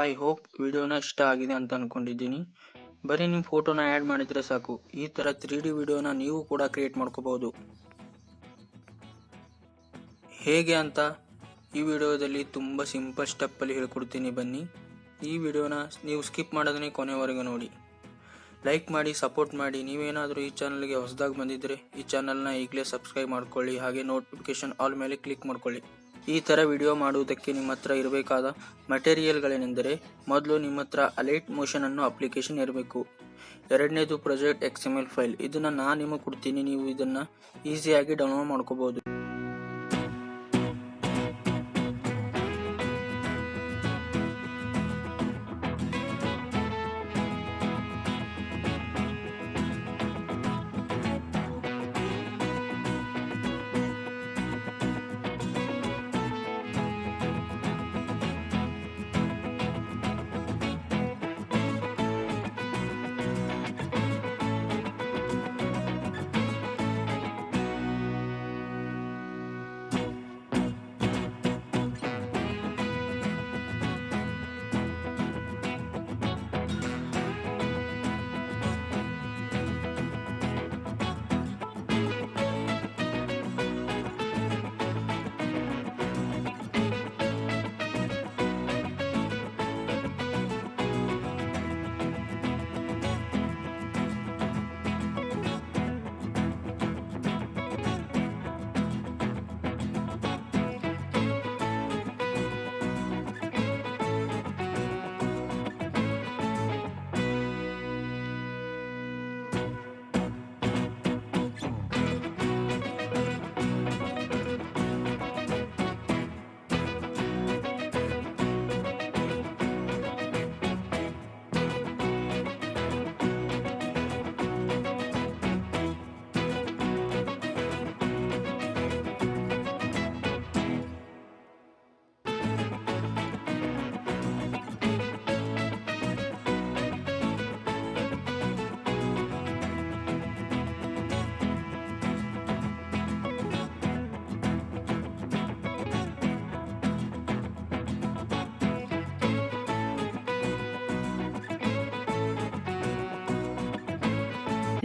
I hope ವಿಡಿಯೋನ ಇಷ್ಟ ಆಗಿದೆ ಅಂತ ಅನ್ಕೊಂಡಿದ್ದೀನಿ. ಬರೀ ನಿಮ್ಮ ಫೋಟೋನ ಆ್ಯಡ್ ಮಾಡಿದರೆ ಸಾಕು. ಈ ಥರ 3D ವಿಡಿಯೋನ ನೀವು ಕೂಡ ಕ್ರಿಯೇಟ್ ಮಾಡ್ಕೋಬಹುದು. ಹೇಗೆ ಅಂತ ಈ ವಿಡಿಯೋದಲ್ಲಿ ತುಂಬ ಸಿಂಪಲ್ ಸ್ಟೆಪ್ಪಲ್ಲಿ ಹೇಳ್ಕೊಡ್ತೀನಿ, ಬನ್ನಿ. ಈ ವಿಡಿಯೋನ ನೀವು ಸ್ಕಿಪ್ ಮಾಡೋದನ್ನೇ ಕೊನೆವರೆಗೂ ನೋಡಿ. ಲೈಕ್ ಮಾಡಿ, ಸಪೋರ್ಟ್ ಮಾಡಿ. ನೀವೇನಾದರೂ ಈ ಚಾನಲ್ಗೆ ಹೊಸದಾಗಿ ಬಂದಿದ್ದರೆ ಈ ಚಾನಲ್ನ ಈಗಲೇ ಸಬ್ಸ್ಕ್ರೈಬ್ ಮಾಡ್ಕೊಳ್ಳಿ. ಹಾಗೆ ನೋಟಿಫಿಕೇಶನ್ ಆಲ್ ಮೇಲೆ ಕ್ಲಿಕ್ ಮಾಡ್ಕೊಳ್ಳಿ. ಈ ಥರ ವಿಡಿಯೋ ಮಾಡುವುದಕ್ಕೆ ನಿಮ್ಮ ಹತ್ರ ಇರಬೇಕಾದ ಮಟೀರಿಯಲ್ಗಳೇನೆಂದರೆ, ಮೊದಲು ನಿಮ್ಮ ಹತ್ರ ಅಲೈಟ್ ಮೋಷನ್ ಅನ್ನೋ ಅಪ್ಲಿಕೇಶನ್ ಇರಬೇಕು. ಎರಡನೇದು ಪ್ರಾಜೆಕ್ಟ್ XML ಫೈಲ್. ಇದನ್ನು ನಾನು ನಿಮಗೆ ಕೊಡ್ತೀನಿ, ನೀವು ಇದನ್ನು ಈಸಿಯಾಗಿ ಡೌನ್ಲೋಡ್ ಮಾಡ್ಕೋಬಹುದು.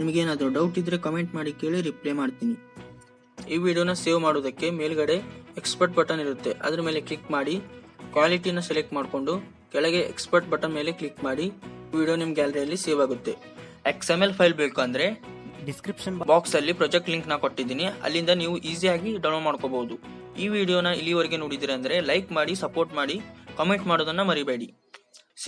ನಿಮಗೇನಾದರೂ ಡೌಟ್ ಇದ್ದರೆ ಕಮೆಂಟ್ ಮಾಡಿ ಕೇಳಿ, ರಿಪ್ಲೈ ಮಾಡ್ತೀನಿ. ಈ ವಿಡಿಯೋನ ಸೇವ್ ಮಾಡೋದಕ್ಕೆ ಮೇಲ್ಗಡೆ ಎಕ್ಸ್ಪರ್ಟ್ ಬಟನ್ ಇರುತ್ತೆ, ಅದ್ರ ಮೇಲೆ ಕ್ಲಿಕ್ ಮಾಡಿ ಕ್ವಾಲಿಟಿನ ಸೆಲೆಕ್ಟ್ ಮಾಡಿಕೊಂಡು ಕೆಳಗೆ ಎಕ್ಸ್ಪರ್ಟ್ ಬಟನ್ ಮೇಲೆ ಕ್ಲಿಕ್ ಮಾಡಿ ವಿಡಿಯೋ ನಿಮ್ಮ ಗ್ಯಾಲರಿಯಲ್ಲಿ ಸೇವ್ ಆಗುತ್ತೆ. XML ಫೈಲ್ ಬೇಕು ಅಂದರೆ ಡಿಸ್ಕ್ರಿಪ್ಷನ್ ಬಾಕ್ಸ್ ಅಲ್ಲಿ ಪ್ರಾಜೆಕ್ಟ್ ಲಿಂಕ್ ನ ಕೊಟ್ಟಿದ್ದೀನಿ, ಅಲ್ಲಿಂದ ನೀವು ಈಸಿಯಾಗಿ ಡೌನ್ಲೋಡ್ ಮಾಡ್ಕೋಬಹುದು. ಈ ವಿಡಿಯೋನ ಇಲ್ಲಿವರೆಗೆ ನೋಡಿದ್ರೆ ಅಂದ್ರೆ ಲೈಕ್ ಮಾಡಿ, ಸಪೋರ್ಟ್ ಮಾಡಿ, ಕಾಮೆಂಟ್ ಮಾಡೋದನ್ನ ಮರಿಬೇಡಿ.